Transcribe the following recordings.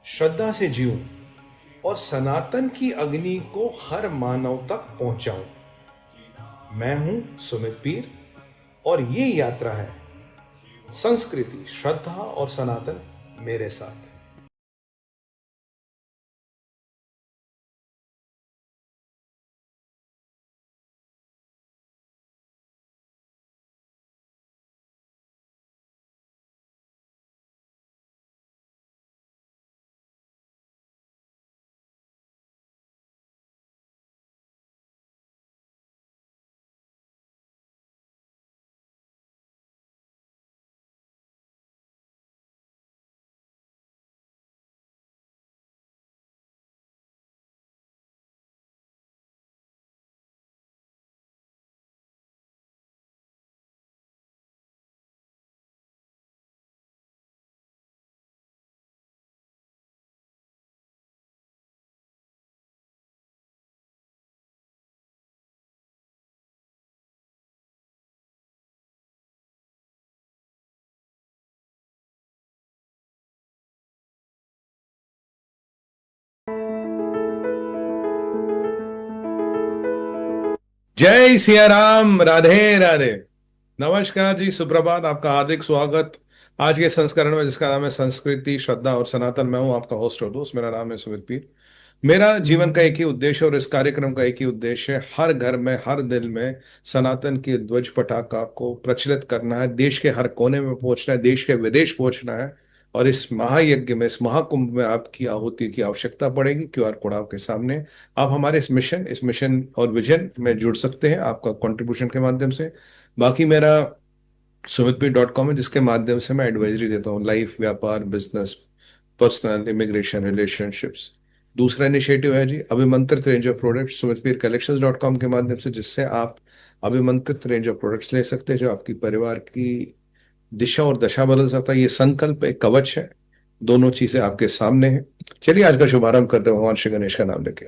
श्रद्धा से जीऊं और सनातन की अग्नि को हर मानव तक पहुंचाऊं। मैं हूं सुमित पीर और ये यात्रा है संस्कृति, श्रद्धा और सनातन मेरे साथ। जय सिया राम, राधे राधे। नमस्कार जी, सुप्रभात, आपका हार्दिक स्वागत आज के संस्करण में जिसका नाम है संस्कृति, श्रद्धा और सनातन। मैं हूं आपका होस्ट और दोस्त, मेरा नाम है सुमित पीर। मेरा जीवन का एक ही उद्देश्य और इस कार्यक्रम का एक ही उद्देश्य है, हर घर में हर दिल में सनातन की ध्वज पताका को प्रचलित करना है। देश के हर कोने में पहुंचना है, देश के विदेश पहुंचना है। और इस महायज्ञ में, इस महाकुंभ में आपकी आहुति की आवश्यकता पड़ेगी। क्यूआर कोड आपके सामने। आप हमारे इस मिशन और विजन में जुड़ सकते हैं आपका कंट्रीब्यूशन के माध्यम से। बाकी मेरा sumitpir.com है, जिसके माध्यम से मैं एडवाइजरी देता हूँ, लाइफ, व्यापार, बिजनेस, पर्सनल, इमिग्रेशन, रिलेशनशिप्स। दूसरा इनिशिएटिव है जी अभिमंत्रित रेंज ऑफ प्रोडक्ट्स, sumitpircollections.com के माध्यम से, जिससे आप अभिमंत्रित रेंज ऑफ प्रोडक्ट्स ले सकते हैं जो आपकी परिवार की दिशा और दशा बदल सकता है। ये संकल्प एक कवच है, दोनों चीजें आपके सामने हैं। चलिए आज का शुभारंभ करते हैं भगवान श्री गणेश का नाम लेके।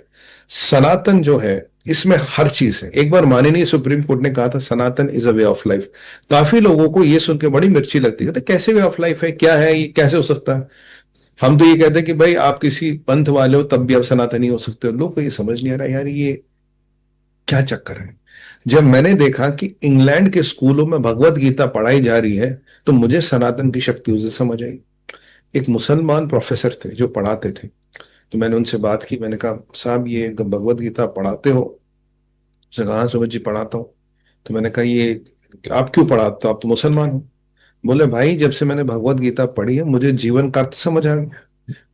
सनातन जो है, इसमें हर चीज है। एक बार माननीय सुप्रीम कोर्ट ने कहा था Sanatan is a way of life. काफी लोगों को ये सुन के बड़ी मिर्ची लगती है, तो कैसे वे ऑफ लाइफ है, क्या है ये, कैसे हो सकता है। हम तो ये कहते हैं कि भाई आप किसी पंथ वाले हो तब भी आप सनातनी हो सकते हो। लोग को ये समझ नहीं आ रहा यार, ये क्या चक्कर है। जब मैंने देखा कि इंग्लैंड के स्कूलों में भगवत गीता पढ़ाई जा रही है, तो मुझे सनातन की शक्ति उसे समझ आई। एक मुसलमान प्रोफेसर थे जो पढ़ाते थे, तो मैंने उनसे बात की। मैंने कहा साहब ये भगवत गीता पढ़ाते हो? उसने कहा हाँ सुमित जी पढ़ाता हूँ। तो मैंने कहा ये आप क्यों पढ़ाते हो, आप तो मुसलमान हो। बोले भाई जब से मैंने भगवत गीता पढ़ी है मुझे जीवन का अर्थ समझ आ गया।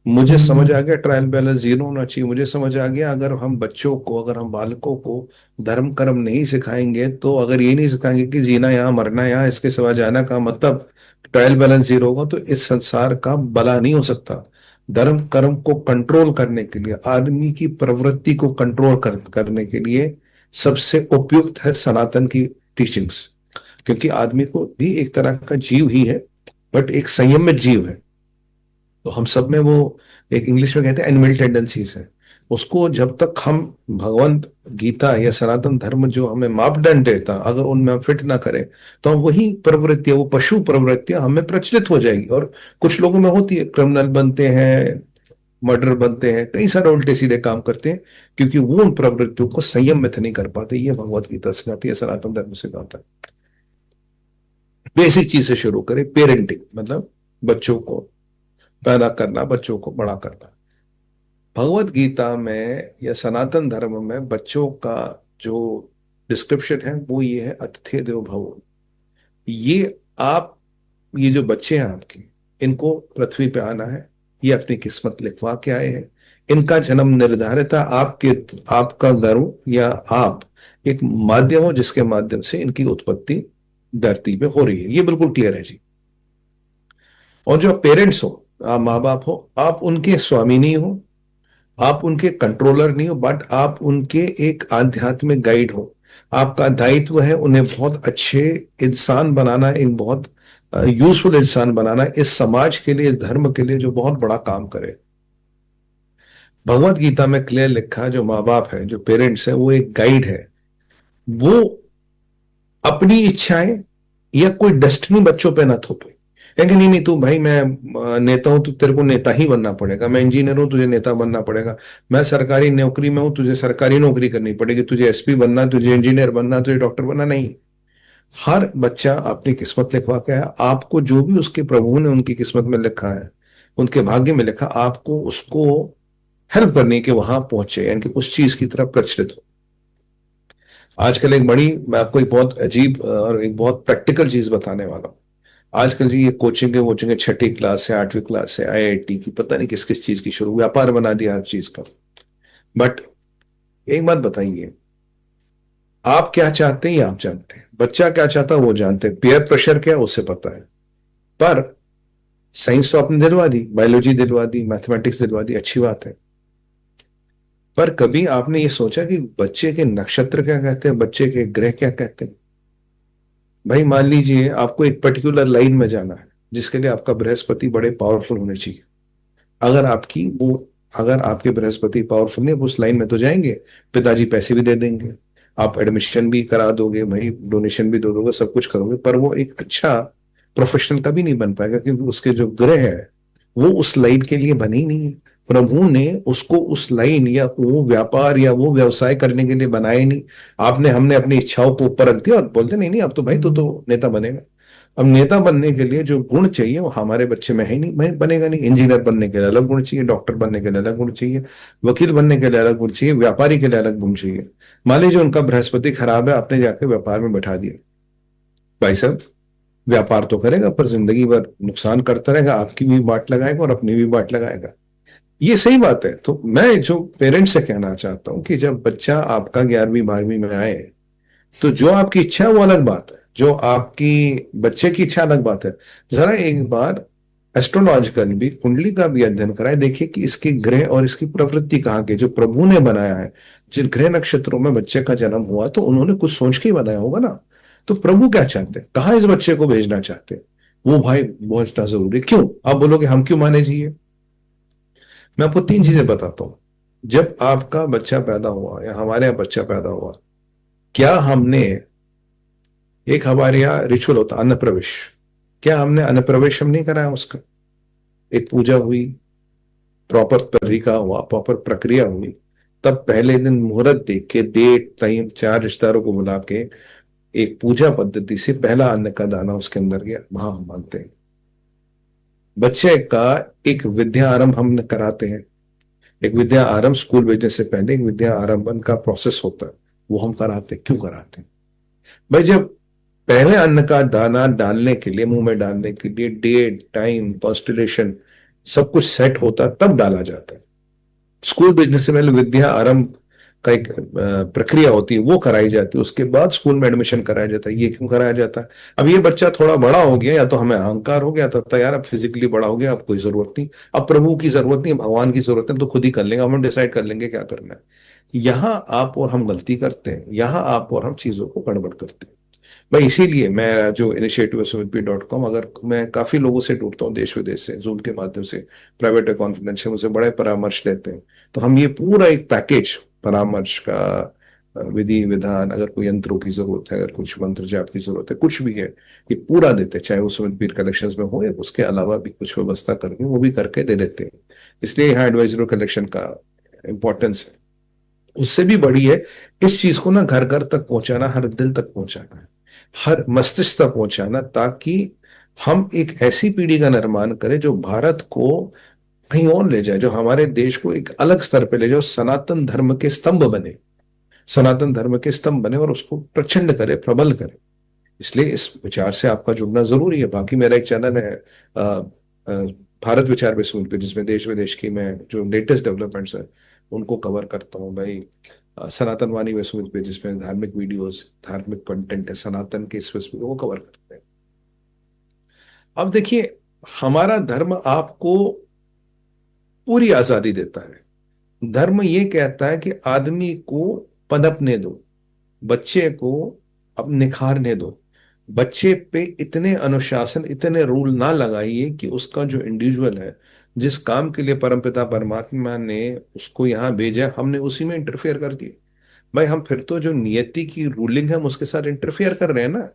मुझे समझ आ गया ट्रायल बैलेंस जीरो होना चाहिए। मुझे समझ आ गया अगर हम बच्चों को, अगर हम बालकों को धर्म कर्म नहीं सिखाएंगे, तो अगर ये नहीं सिखाएंगे कि जीना यहाँ मरना यहाँ, इसके सिवा जाना का मतलब ट्रायल बैलेंस जीरो होगा, तो इस संसार का भला नहीं हो सकता। धर्म कर्म को कंट्रोल करने के लिए, आदमी की प्रवृत्ति को कंट्रोल करने के लिए सबसे उपयुक्त है सनातन की टीचिंग्स। क्योंकि आदमी को भी एक तरह का जीव ही है, बट एक संयमित जीव है। तो हम सब में वो एक इंग्लिश में कहते हैं एनिमल टेंडेंसीज है। उसको जब तक हम भगवंत गीता या सनातन धर्म जो हमें मापदंड देता, अगर उनमें हम फिट ना करें, तो हम वही प्रवृत्तियां, वो पशु प्रवृत्तियां हमें प्रचलित हो जाएगी। और कुछ लोगों में होती है, क्रिमिनल बनते हैं, मर्डर बनते हैं, कई सारे उल्टे सीधे काम करते हैं, क्योंकि वो उन प्रवृत्तियों को संयमित नहीं कर पाते। ये भगवत गीता सिखाती है, सनातन धर्म सिखाता है। बेसिक चीज से शुरू करें, पेरेंटिंग मतलब बच्चों को पैदा करना, बच्चों को बड़ा करना। भगवत गीता में या सनातन धर्म में बच्चों का जो डिस्क्रिप्शन है वो ये है, अतिथि देवो भव। ये आप, ये जो बच्चे हैं आपके, इनको पृथ्वी पे आना है, ये अपनी किस्मत लिखवा के आए हैं। इनका जन्म निर्धारित है। आपके, आपका गर्भ या आप एक माध्यम हो जिसके माध्यम से इनकी उत्पत्ति धरती पे हो रही है। ये बिल्कुल क्लियर है जी। और जो पेरेंट्स हो, आप माँ बाप हो, आप उनके स्वामी नहीं हो, आप उनके कंट्रोलर नहीं हो, बट आप उनके एक आध्यात्मिक गाइड हो। आपका दायित्व है उन्हें बहुत अच्छे इंसान बनाना, एक बहुत यूजफुल इंसान बनाना, इस समाज के लिए, इस धर्म के लिए जो बहुत बड़ा काम करे। भगवत गीता में क्लियर लिखा है, जो माँ बाप है, जो पेरेंट्स है, वो एक गाइड है। वो अपनी इच्छाएं या कोई डेस्टिनी बच्चों पे ना थोपे। कहेंगे नहीं नहीं, तू भाई, मैं नेता हूं, तो तेरे को नेता ही बनना पड़ेगा। मैं इंजीनियर हूं, तुझे नेता बनना पड़ेगा। मैं सरकारी नौकरी में हूं, तुझे सरकारी नौकरी करनी पड़ेगी। तुझे एसपी बनना, तुझे इंजीनियर बनना, तुझे डॉक्टर बनना, नहीं। हर बच्चा अपनी किस्मत लिखवा के आया। आपको जो भी उसके प्रभु ने उनकी किस्मत में लिखा है, उनके भाग्य में लिखा, आपको उसको हेल्प करनी है कि वहां पहुंचे, यानी कि उस चीज की तरफ प्रचलित हो। आजकल एक बड़ी, मैं आपको एक बहुत अजीब और एक बहुत प्रैक्टिकल चीज बताने वाला हूँ। आजकल जी ये कोचिंग है, वोचिंग है, छठी क्लास से 8वीं क्लास से आईआईटी की, पता नहीं किस किस चीज की, शुरू व्यापार बना दिया हर चीज का। बट एक बात बताइए, आप क्या चाहते हैं ये आप जानते हैं, बच्चा क्या चाहता है वो जानते हैं, पीयर प्रेशर क्या है उसे पता है। पर साइंस तो आपने दिलवा दी, बायोलॉजी दिलवा दी, मैथमेटिक्स दिलवा दी, अच्छी बात है। पर कभी आपने ये सोचा कि बच्चे के नक्षत्र क्या कहते हैं, बच्चे के ग्रह क्या कहते हैं? भाई मान लीजिए आपको एक पर्टिकुलर लाइन में जाना है, जिसके लिए आपका बृहस्पति बड़े पावरफुल होने चाहिए। अगर आपकी वो अगर आपके बृहस्पति पावरफुल नहीं, आप उस लाइन में तो जाएंगे, पिताजी पैसे भी दे देंगे, आप एडमिशन भी करा दोगे भाई, डोनेशन भी दे दोगे, सब कुछ करोगे, पर वो एक अच्छा प्रोफेशनल कभी नहीं बन पाएगा, क्योंकि उसके जो ग्रह है वो उस लाइन के लिए बने ही नहीं है। प्रभु ने उसको उस लाइन या वो व्यापार या वो व्यवसाय करने के लिए बनाया ही नहीं। आपने हमने अपनी इच्छाओं को ऊपर रख दिया और बोलते नहीं नहीं, अब तो भाई तो नेता बनेगा। अब नेता बनने के लिए जो गुण चाहिए वो हमारे बच्चे में है ही नहीं, भाई बनेगा नहीं। इंजीनियर बनने के लिए अलग गुण चाहिए, डॉक्टर बनने के लिए अलग गुण चाहिए, वकील बनने के लिए अलग गुण चाहिए, व्यापारी के लिए अलग गुण चाहिए। मान लीजिए उनका बृहस्पति खराब है, आपने जाके व्यापार में बैठा दिया, भाई साहब व्यापार तो करेगा पर जिंदगी भर नुकसान करता रहेगा, आपकी भी बाट लगाएगा और अपनी भी बाट लगाएगा। ये सही बात है। तो मैं जो पेरेंट्स से कहना चाहता हूं कि जब बच्चा आपका 11वीं 12वीं में आए, तो जो आपकी इच्छा है वो अलग बात है, जो आपकी बच्चे की इच्छा अलग बात है। जरा एक बार एस्ट्रोलॉजिकल भी, कुंडली का भी अध्ययन कराए, देखिए कि इसके ग्रह और इसकी प्रवृत्ति कहाँ के जो प्रभु ने बनाया है। जिन ग्रह नक्षत्रों में बच्चे का जन्म हुआ तो उन्होंने कुछ सोच के ही बनाया होगा ना। तो प्रभु क्या चाहते हैं, कहाँ इस बच्चे को भेजना चाहते हैं, वो भाई पहुंचना जरूरी है। क्यों आप बोलोगे हम क्यों माने चाहिए? मैं आपको 3 चीजें बताता हूं। जब आपका बच्चा पैदा हुआ या हमारे यहाँ बच्चा पैदा हुआ, क्या हमने, एक हमारे यहाँ रिचुअल होता अन्न प्रवेश, क्या हमने अन्न प्रवेश हम नहीं कराया उसका? एक पूजा हुई, प्रॉपर तरीका हुआ, प्रॉपर प्रक्रिया हुई, तब पहले दिन मुहूर्त देख के, डेट टाइम, 4 रिश्तेदारों को बुला के एक पूजा पद्धति से पहला अन्न का दाना उसके अंदर गया, वहां हम मानते हैं। बच्चे का एक विद्या आरंभ हम कराते हैं। एक विद्या आरंभ स्कूल भेजने से पहले एक विद्या आरंभन का प्रोसेस होता है, वो हम कराते हैं। क्यों कराते हैं? भाई जब पहले अन्न का दाना डालने के लिए, मुंह में डालने के लिए डेट टाइम कॉन्स्टिलेशन सब कुछ सेट होता है, तब डाला जाता है। स्कूल भेजने से पहले विद्या आरंभ का एक प्रक्रिया होती है, वो कराई जाती है। उसके बाद स्कूल में एडमिशन कराया जाता है। ये क्यों कराया जाता है? अब ये बच्चा थोड़ा बड़ा हो गया, या तो हमें अहंकार हो गया था यार, अब फिजिकली बड़ा हो गया, अब कोई जरूरत नहीं, अब प्रभु की जरूरत नहीं, भगवान की जरूरत है, तो खुद ही कर लेंगे, हम डिसाइड कर लेंगे क्या करना है। यहाँ आप और हम गलती करते हैं, यहाँ आप और हम चीजों को गड़बड़ करते हैं। भाई इसीलिए मेरा जो इनिशिएटिव है sumitpi.com, अगर मैं काफी लोगों से जुड़ता हूँ देश विदेश से, जूम के माध्यम से, प्राइवेट है, कॉन्फिडेंशियल, मुझसे बड़े परामर्श लेते हैं। तो हम ये पूरा एक पैकेज, परामर्श का विधि विधान, अगर कोई यंत्रों की जरूरत है, अगर कुछ मंत्र जाप की जरूरत है, कुछ भी है, ये पूरा देते हैं। चाहे वो सुमित पीर कलेक्शन में हो या उसके अलावा भी कुछ व्यवस्था करके वो भी करके दे देते हैं। इसलिए यहाँ एडवाइजरी कलेक्शन का इंपॉर्टेंस है। उससे भी बड़ी है इस चीज को ना घर घर तक पहुंचाना, हर दिल तक पहुंचाना है, हर मस्तिष्क तक पहुंचाना, ताकि हम एक ऐसी पीढ़ी का निर्माण करें जो भारत को कहीं और ले जाए, जो हमारे देश को एक अलग स्तर पे ले जाए, सनातन धर्म के स्तंभ बने, सनातन धर्म के स्तंभ बने और उसको प्रचंड करे, प्रबल करे। इसलिए इस विचार से आपका जुड़ना जरूरी है। बाकी मेरा एक चैनल है, अ, अ, भारत विचार पे सून पे, जिसमें देश विदेश की मैं जो लेटेस्ट डेवलपमेंट्स है उनको कवर करता हूँ भाई। सनातन वाणी पे सून पे, जिसमें धार्मिक वीडियोस, धार्मिक कंटेंट है सनातन के स्पेसिफिक, वो कवर करते हैं। अब देखिए, हमारा धर्म आपको पूरी आजादी देता है। धर्म ये कहता है कि आदमी को पनपने दो, बच्चे को अब निखारने दो। बच्चे पे इतने अनुशासन, इतने रूल ना लगाइए कि उसका जो इंडिविजुअल है, जिस काम के लिए परमपिता परमात्मा ने उसको यहाँ भेजा, हमने उसी में इंटरफेयर कर दिया। भाई हम फिर तो जो नियति की रूलिंग है हम उसके साथ इंटरफेयर कर रहे हैं ना।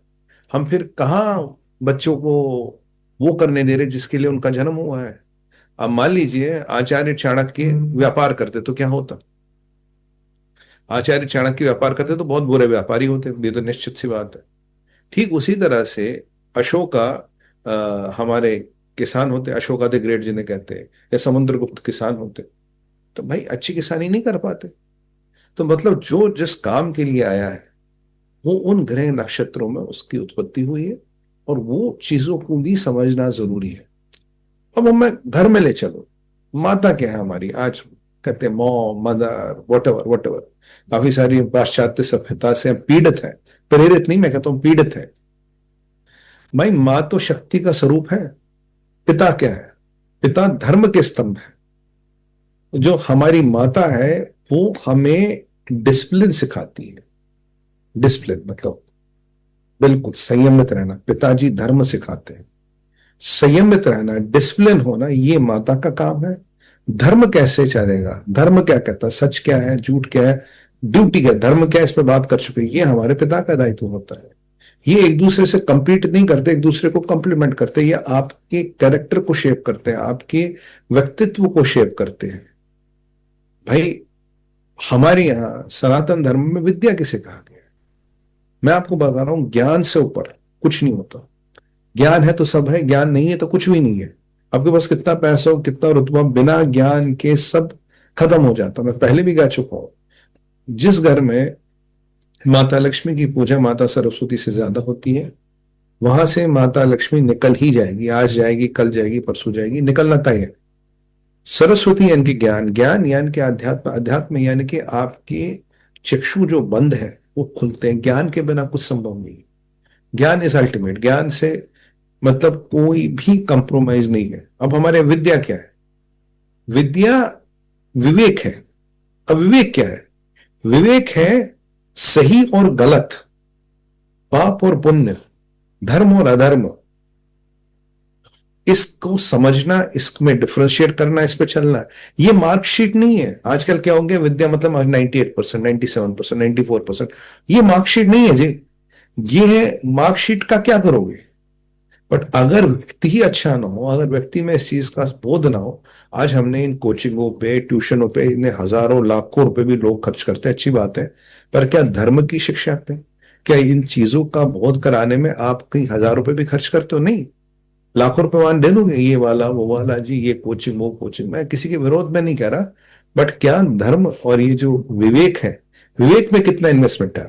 हम फिर कहाँ बच्चों को वो करने दे रहे जिसके लिए उनका जन्म हुआ है। अब मान लीजिए आचार्य चाणक्य व्यापार करते तो क्या होता। आचार्य चाणक्य व्यापार करते तो बहुत बुरे व्यापारी होते, ये तो निश्चित सी बात है। ठीक उसी तरह से अशोका हमारे किसान होते, अशोका द ग्रेट जिन्हें कहते हैं, या समुद्रगुप्त किसान होते, तो भाई अच्छी किसानी नहीं कर पाते। तो मतलब जो जिस काम के लिए आया है वो उन ग्रह नक्षत्रों में उसकी उत्पत्ति हुई है, और वो चीजों को भी समझना जरूरी है। अब मैं घर में ले चलो, माता क्या है हमारी आज, कहते हैं मॉम, मदर, वट एवर। काफी सारी पाश्चात्य सभ्यता से हम पीड़ित है, प्रेरित नहीं, मैं कहता हूं पीड़ित है। भाई माँ तो शक्ति का स्वरूप है। पिता क्या है? पिता धर्म के स्तंभ है। जो हमारी माता है वो हमें डिसिप्लिन सिखाती है। डिसिप्लिन मतलब बिल्कुल संयमित रहना, पिताजी धर्म सिखाते हैं। संयमित रहना, डिसिप्लिन होना, ये माता का काम है। धर्म कैसे चलेगा, धर्म क्या कहता है, सच क्या है, झूठ क्या है, ड्यूटी क्या है, धर्म क्या है, इस पर बात कर चुके हैं। ये हमारे पिता का दायित्व होता है। ये एक दूसरे से compete नहीं करते, एक दूसरे को कॉम्प्लीमेंट करते हैं। ये आपके कैरेक्टर को शेप करते हैं, आपके व्यक्तित्व को शेप करते हैं। भाई हमारे यहाँ सनातन धर्म में विद्या किसे कहा गया है? मैं आपको बता रहा हूं, ज्ञान से ऊपर कुछ नहीं होता। ज्ञान है तो सब है, ज्ञान नहीं है तो कुछ भी नहीं है। आपके पास कितना पैसा हो, कितना रुतबा, बिना ज्ञान के सब खत्म हो जाता। मैं पहले भी कह चुका हूं, जिस घर में माता लक्ष्मी की पूजा माता सरस्वती से ज्यादा होती है, वहां से माता लक्ष्मी निकल ही जाएगी। आज जाएगी, कल जाएगी, परसों जाएगी, निकलना तय है। सरस्वती यानी कि ज्ञान, ज्ञान यानी कि अध्यात्म, अध्यात्म यानी कि आपके चक्षु जो बंद है वो खुलते हैं। ज्ञान के बिना कुछ संभव नहीं है। ज्ञान इज अल्टीमेट। ज्ञान से मतलब कोई भी कंप्रोमाइज नहीं है। अब हमारे विद्या क्या है? विद्या विवेक है। अब विवेक क्या है? विवेक है सही और गलत, पाप और पुण्य, धर्म और अधर्म, इसको समझना, इसमें डिफरेंशिएट करना, इस पे चलना है। ये मार्कशीट नहीं है। आजकल क्या हो गया, विद्या मतलब 98%, 97%, 94%, ये मार्कशीट नहीं है जी। ये है मार्कशीट का क्या करोगे। बट अगर व्यक्ति ही अच्छा ना हो, अगर व्यक्ति में इस चीज का बोध ना हो। आज हमने इन कोचिंगों पे, ट्यूशनों पे इतने हजारों लाखों रुपए भी लोग खर्च करते हैं, अच्छी बात है। पर क्या धर्म की शिक्षा पे, क्या इन चीजों का बोध कराने में आप कई हजार रुपए भी खर्च करते हो? नहीं। लाखों रुपए मान दे दोगे, ये वाला वो वाला जी, ये कोचिंग वो कोचिंग, मैं किसी के विरोध में नहीं कह रहा। बट क्या धर्म और ये जो विवेक है, विवेक में कितना इन्वेस्टमेंट है?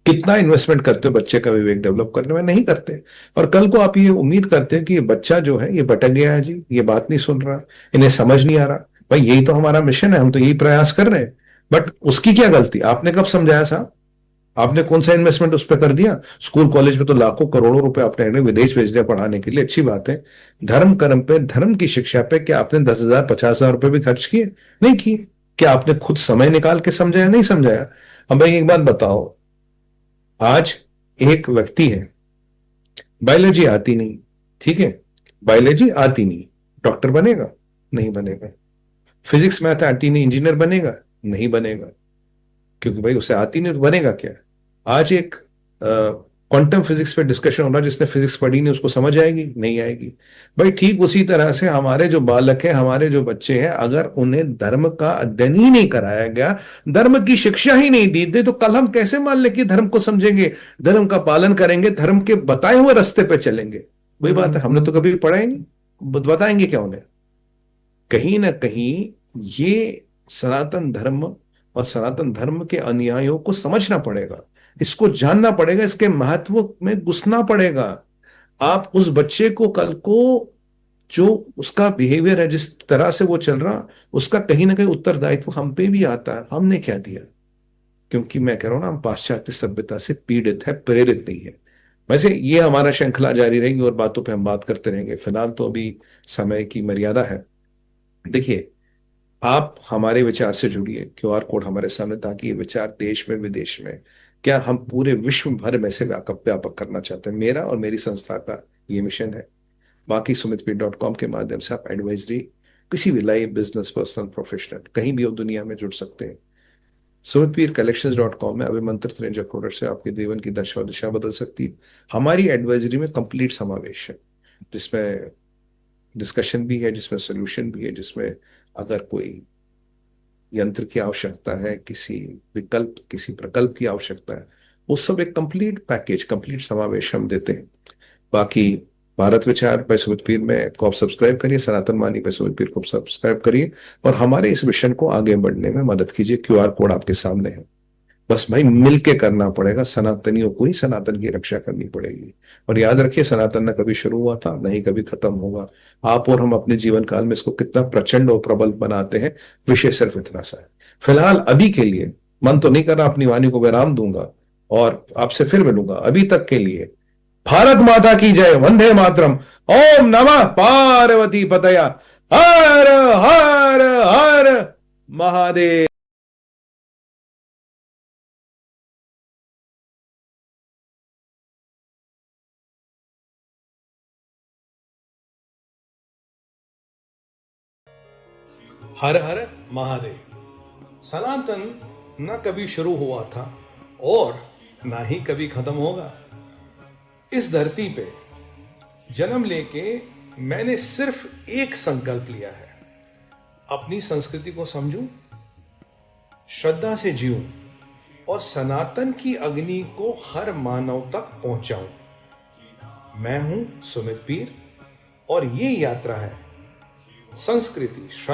कितना इन्वेस्टमेंट करते हो बच्चे का विवेक डेवलप करने में? नहीं करते। और कल को आप ये उम्मीद करते हैं कि ये बच्चा जो है ये भटक गया है जी, ये बात नहीं सुन रहा, इन्हें समझ नहीं आ रहा। भाई यही तो हमारा मिशन है, हम तो यही प्रयास कर रहे हैं। बट उसकी क्या गलती? आपने कब समझाया साहब? आपने कौन सा इन्वेस्टमेंट उस पर कर दिया? स्कूल कॉलेज में तो लाखों करोड़ों रुपए आपने विदेश भेज दिया पढ़ाने के लिए, अच्छी बात है। धर्म कर्म पे, धर्म की शिक्षा पे क्या आपने 10,000 50,000 रुपए भी खर्च किए? नहीं किए। क्या आपने खुद समय निकाल के समझाया? नहीं समझाया। अब भाई एक बात बताओ, आज एक व्यक्ति है, बायोलॉजी आती नहीं, ठीक है, बायोलॉजी आती नहीं, डॉक्टर बनेगा? नहीं बनेगा। फिजिक्स मैथ आती नहीं, इंजीनियर बनेगा? नहीं बनेगा। क्योंकि भाई उसे आती नहीं तो बनेगा क्या? आज एक क्वांटम फिजिक्स पे डिस्कशन हो रहा है, जिसने फिजिक्स पढ़ी नहीं उसको समझ आएगी? नहीं आएगी। भाई ठीक उसी तरह से हमारे जो बालक हैं, हमारे जो बच्चे हैं, अगर उन्हें धर्म का अध्ययन ही नहीं कराया गया, धर्म की शिक्षा ही नहीं दी, तो कल हम कैसे मान ले कि धर्म को समझेंगे, धर्म का पालन करेंगे, धर्म के बताए हुए रास्ते पे चलेंगे? वही बात है, हमने तो कभी पढ़ा ही नहीं, बताएंगे क्या उन्हें? कहीं ना कहीं ये सनातन धर्म और सनातन धर्म के अनुयायियों को समझना पड़ेगा, इसको जानना पड़ेगा, इसके महत्व में घुसना पड़ेगा। आप उस बच्चे को कल को, जो उसका बिहेवियर है, जिस तरह से वो चल रहा, उसका कहीं ना कहीं उत्तरदायित्व हम पे भी आता है। हमने क्या दिया? क्योंकि मैं कह रहा हूं ना, हम पाश्चात्य सभ्यता से पीड़ित है, प्रेरित नहीं है। वैसे ये हमारा श्रृंखला जारी रहेगी और बातों पे हम बात करते रहेंगे। फिलहाल तो अभी समय की मर्यादा है। देखिए, आप हमारे विचार से जुड़िए, क्यूआर कोड हमारे सामने, ताकि ये विचार देश में विदेश में, क्या हम पूरे विश्व भर में से व्यापक व्यापक करना चाहते हैं। मेरा और मेरी संस्था का ये मिशन है। बाकी sumitpir.com के माध्यम से आप एडवाइजरी, किसी भी लाइफ, बिजनेस, पर्सनल, प्रोफेशनल, कहीं भी हो दुनिया में जुड़ सकते हैं। sumitpircollections.com में अभिमंत्रित रेंज ऑफ प्रोडक्ट से आपके जीवन की दशा और दिशा बदल सकती है। हमारी एडवाइजरी में कंप्लीट समावेश है। जिसमें डिस्कशन भी है, जिसमें सोल्यूशन भी है, जिसमें अगर कोई यंत्र की आवश्यकता है, किसी विकल्प, किसी प्रकल्प की आवश्यकता है, वो सब एक कंप्लीट पैकेज, कंप्लीट समावेश हम देते हैं। बाकी भारत विचार पे सुमित पीर में को आप सब्सक्राइब करिए, सनातन वाणी पे सुमित पीर को सब्सक्राइब करिए और हमारे इस मिशन को आगे बढ़ने में मदद कीजिए। क्यूआर कोड आपके सामने है। बस भाई मिलके करना पड़ेगा, सनातनियों को ही सनातन की रक्षा करनी पड़ेगी। और याद रखिए, सनातन न कभी शुरू हुआ था, न ही कभी खत्म होगा। आप और हम अपने जीवन काल में इसको कितना प्रचंड और प्रबल बनाते हैं, विषय सिर्फ इतना सा है। फिलहाल अभी के लिए मन तो नहीं कर रहा, अपनी वाणी को विराम दूंगा और आपसे फिर मिलूंगा। अभी तक के लिए भारत माता की जय, वंदे मातरम, ओम नमः पार्वती पतया, हर हर हर महादेव। हर हर महादेव। सनातन न कभी शुरू हुआ था और ना ही कभी खत्म होगा। इस धरती पे जन्म लेके मैंने सिर्फ एक संकल्प लिया है, अपनी संस्कृति को समझूं, श्रद्धा से जीऊं और सनातन की अग्नि को हर मानव तक पहुंचाऊं। मैं हूं सुमित पीर और ये यात्रा है संस्कृति